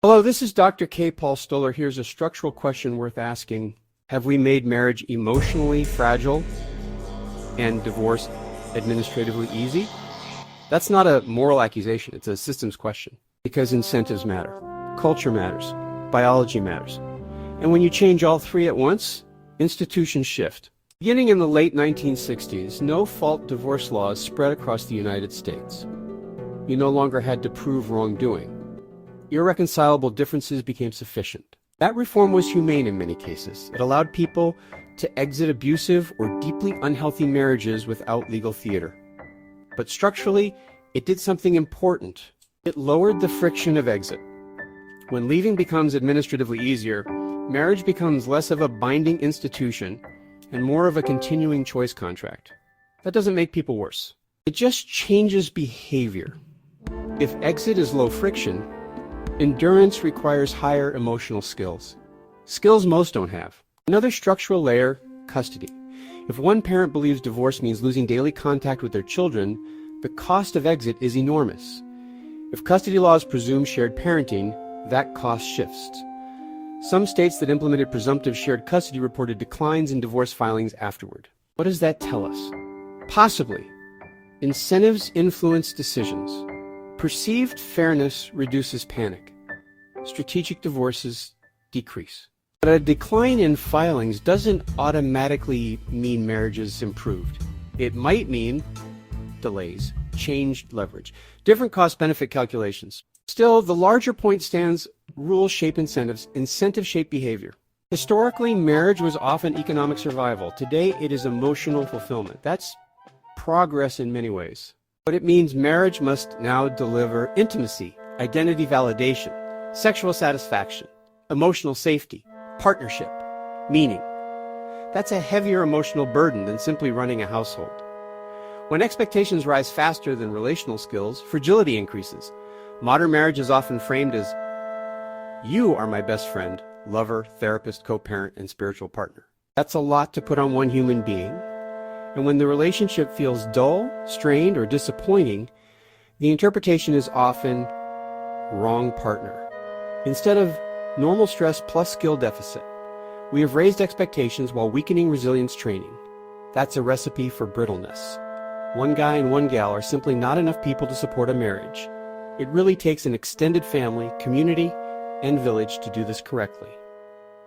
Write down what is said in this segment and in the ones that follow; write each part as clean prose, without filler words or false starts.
Hello, this is Dr. K. Paul Stoller. Here's a structural question worth asking. Have we made marriage emotionally fragile and divorce administratively easy? That's not a moral accusation. It's a systems question. Because incentives matter, culture matters, biology matters. And when you change all three at once, institutions shift. Beginning in the late 1960s, no-fault divorce laws spread across the United States. You no longer had to prove wrongdoing. Irreconcilable differences became sufficient. That reform was humane in many cases. It allowed people to exit abusive or deeply unhealthy marriages without legal theater. But structurally, it did something important. It lowered the friction of exit. When leaving becomes administratively easier, marriage becomes less of a binding institution and more of a continuing choice contract. That doesn't make people worse. It just changes behavior. If exit is low friction, endurance requires higher emotional skills. Skills most don't have. Another structural layer, custody. If one parent believes divorce means losing daily contact with their children, the cost of exit is enormous. If custody laws presume shared parenting, that cost shifts. Some states that implemented presumptive shared custody reported declines in divorce filings afterward. What does that tell us? Possibly, incentives influence decisions. Perceived fairness reduces panic. Strategic divorces decrease. But a decline in filings doesn't automatically mean marriages improved. It might mean delays, changed leverage, different cost-benefit calculations. Still, the larger point stands: rules shape incentives, incentives shape behavior. Historically, marriage was often economic survival. Today, it is emotional fulfillment. That's progress in many ways. But it means marriage must now deliver intimacy, identity validation, sexual satisfaction, emotional safety, partnership, meaning. That's a heavier emotional burden than simply running a household. When expectations rise faster than relational skills, fragility increases. Modern marriage is often framed as, "You are my best friend, lover, therapist, co-parent, and spiritual partner." That's a lot to put on one human being. And when the relationship feels dull, strained, or disappointing, the interpretation is often wrong partner. Instead of normal stress plus skill deficit, we have raised expectations while weakening resilience training. That's a recipe for brittleness. One guy and one gal are simply not enough people to support a marriage. It really takes an extended family, community, and village to do this correctly,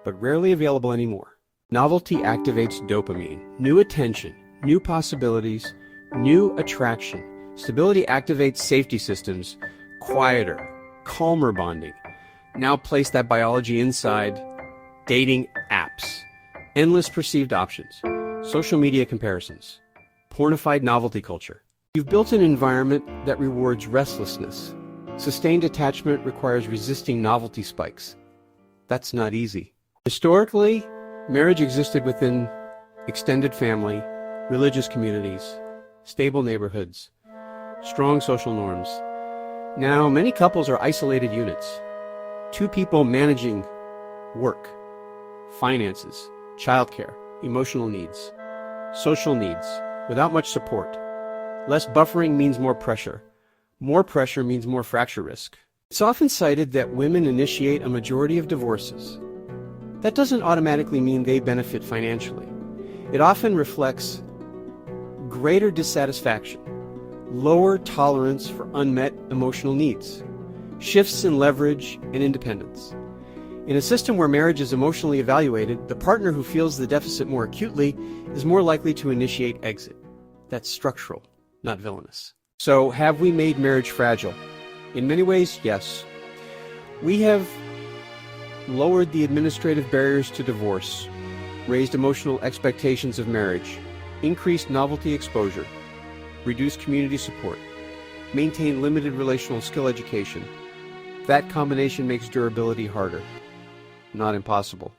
but rarely available anymore. Novelty activates dopamine, new attention, new possibilities, new attraction. Stability activates safety systems, quieter, calmer bonding. Now place that biology inside dating apps, endless perceived options, social media comparisons, pornified novelty culture. You've built an environment that rewards restlessness. Sustained attachment requires resisting novelty spikes. That's not easy. Historically, marriage existed within extended family, religious communities, stable neighborhoods, strong social norms. Now, many couples are isolated units. Two people managing work, finances, childcare, emotional needs, social needs, without much support. Less buffering means more pressure. More pressure means more fracture risk. It's often cited that women initiate a majority of divorces. That doesn't automatically mean they benefit financially. It often reflects greater dissatisfaction, lower tolerance for unmet emotional needs, shifts in leverage and independence. In a system where marriage is emotionally evaluated, the partner who feels the deficit more acutely is more likely to initiate exit. That's structural, not villainous. So, have we made marriage fragile? In many ways, yes. We have lowered the administrative barriers to divorce, raised emotional expectations of marriage, increased novelty exposure, reduced community support, maintained limited relational skill education. That combination makes durability harder. Not impossible.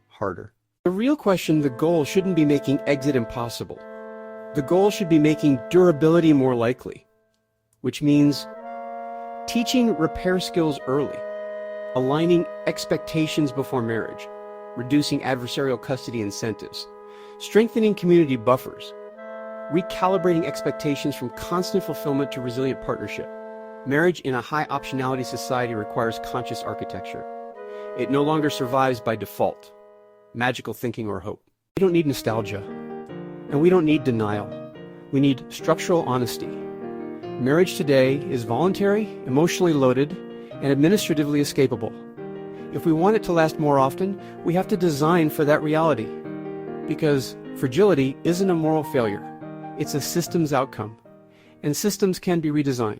Harder. The real question, the goal, shouldn't be making exit impossible. The goal should be making durability more likely, which means teaching repair skills early, aligning expectations before marriage, reducing adversarial custody incentives, strengthening community buffers, recalibrating expectations from constant fulfillment to resilient partnership, Marriage in a high optionality society requires conscious architecture. It no longer survives by default, magical thinking or hope. We don't need nostalgia, and we don't need denial. We need structural honesty. Marriage today is voluntary, emotionally loaded, and administratively escapable. If we want it to last more often, we have to design for that reality. Because fragility isn't a moral failure, it's a systems outcome, and systems can be redesigned.